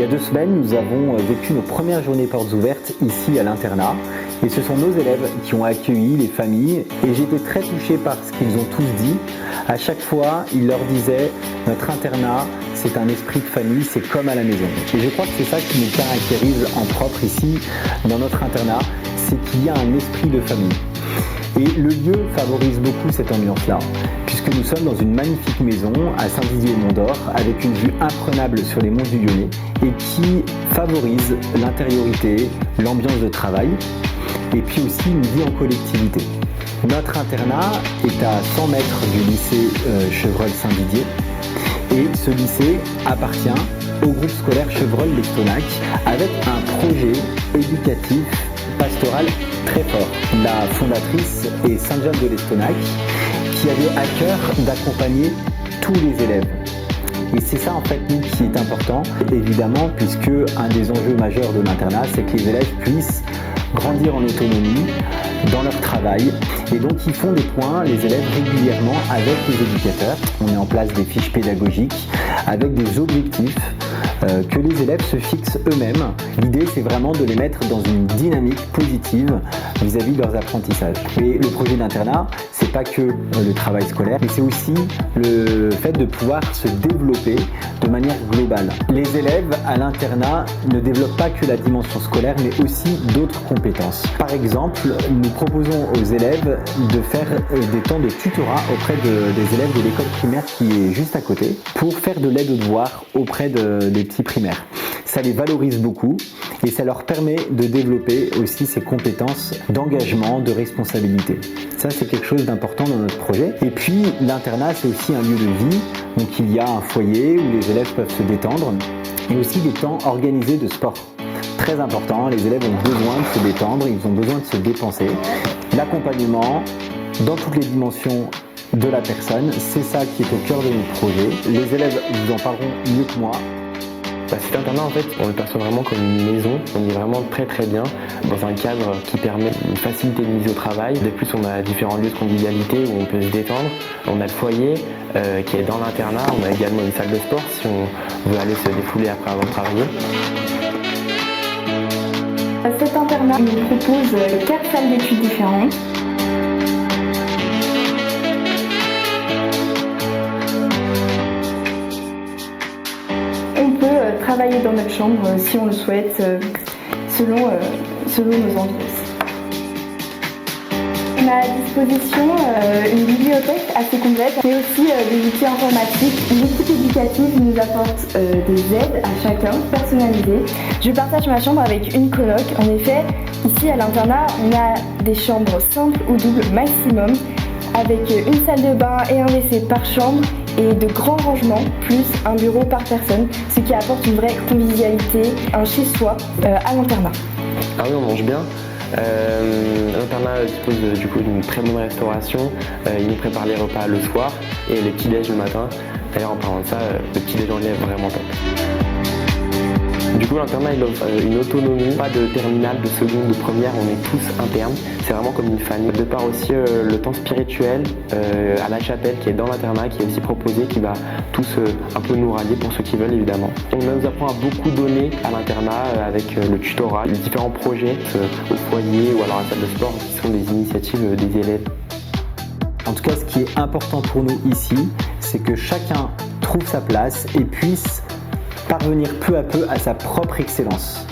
y a 2 semaines, nous avons vécu nos premières journées portes ouvertes ici à l'internat. Et ce sont nos élèves qui ont accueilli les familles et j'étais très touché par ce qu'ils ont tous dit. À chaque fois, ils leur disaient « Notre internat, c'est un esprit de famille, c'est comme à la maison ». Et je crois que c'est ça qui nous caractérise en propre ici dans notre internat, c'est qu'il y a un esprit de famille. Et le lieu favorise beaucoup cette ambiance-là, puisque nous sommes dans une magnifique maison à Saint-Didier-au-Mont-d'Or, avec une vue imprenable sur les monts du Lyonnais, et qui favorise l'intériorité, l'ambiance de travail, et puis aussi une vie en collectivité. Notre internat est à 100 mètres du lycée Chevreul-Saint-Didier, et ce lycée appartient au groupe scolaire Chevreul-Lestonnach, avec un projet éducatif pastoral très fort. La fondatrice est Sainte-Jeanne de Lestonnach, qui avait à cœur d'accompagner tous les élèves. Et c'est ça en fait nous qui est important, évidemment, puisque un des enjeux majeurs de l'internat, c'est que les élèves puissent grandir en autonomie dans leur travail. Et donc ils font des points, les élèves, régulièrement avec les éducateurs. On met en place des fiches pédagogiques avec des objectifs que les élèves se fixent eux-mêmes. L'idée, c'est vraiment de les mettre dans une dynamique positive vis-à-vis de leurs apprentissages. Et le projet d'internat, c'est pas que le travail scolaire, mais c'est aussi le fait de pouvoir se développer de manière globale. Les élèves à l'internat ne développent pas que la dimension scolaire, mais aussi d'autres compétences. Par exemple, nous proposons aux élèves de faire des temps de tutorat auprès des élèves de l'école primaire qui est juste à côté, pour faire de l'aide aux devoirs auprès des petits primaires. Ça les valorise beaucoup et ça leur permet de développer aussi ces compétences d'engagement, de responsabilité. Ça, c'est quelque chose d'important dans notre projet. Et puis, l'internat, c'est aussi un lieu de vie. Donc, il y a un foyer où les élèves peuvent se détendre et aussi des temps organisés de sport. Très important, les élèves ont besoin de se détendre, ils ont besoin de se dépenser. L'accompagnement dans toutes les dimensions de la personne, c'est ça qui est au cœur de notre projet. Les élèves vous en parleront mieux que moi. Cet internat, en fait, on le perçoit vraiment comme une maison. On est vraiment très bien dans un cadre qui permet une facilité de mise au travail. De plus, on a différents lieux de convivialité où on peut se détendre. On a le foyer qui est dans l'internat. On a également une salle de sport si on veut aller se défouler après avoir travaillé. Cet internat nous propose 4 salles d'études différentes. Travailler dans notre chambre si on le souhaite, selon nos envies. On a à disposition une bibliothèque assez complète, mais aussi des outils informatiques. L'équipe éducative nous apporte des aides à chacun, personnalisées. Je partage ma chambre avec une coloc. En effet, ici à l'internat, on a des chambres simples ou doubles maximum, avec une salle de bain et un WC par chambre, et de grands rangements, plus un bureau par personne, ce qui apporte une vraie convivialité, un chez-soi à l'internat. Ah oui, on mange bien. L'internat dispose du coup d'une très bonne restauration. Il nous prépare les repas le soir et les petits déj le matin. D'ailleurs, en parlant de ça, le petit déjeuner est vraiment top. Du coup, l'internat il offre une autonomie, pas de terminale, de seconde, de première, on est tous internes. C'est vraiment comme une famille. De part aussi le temps spirituel à la chapelle qui est dans l'internat, qui est aussi proposé, qui va tous un peu nous rallier pour ceux qui veulent évidemment. On nous apprend à beaucoup donner à l'internat avec le tutorat, les différents projets au foyer ou alors à la salle de sport qui sont des initiatives des élèves. En tout cas, ce qui est important pour nous ici, c'est que chacun trouve sa place et puisse parvenir peu à peu à sa propre excellence.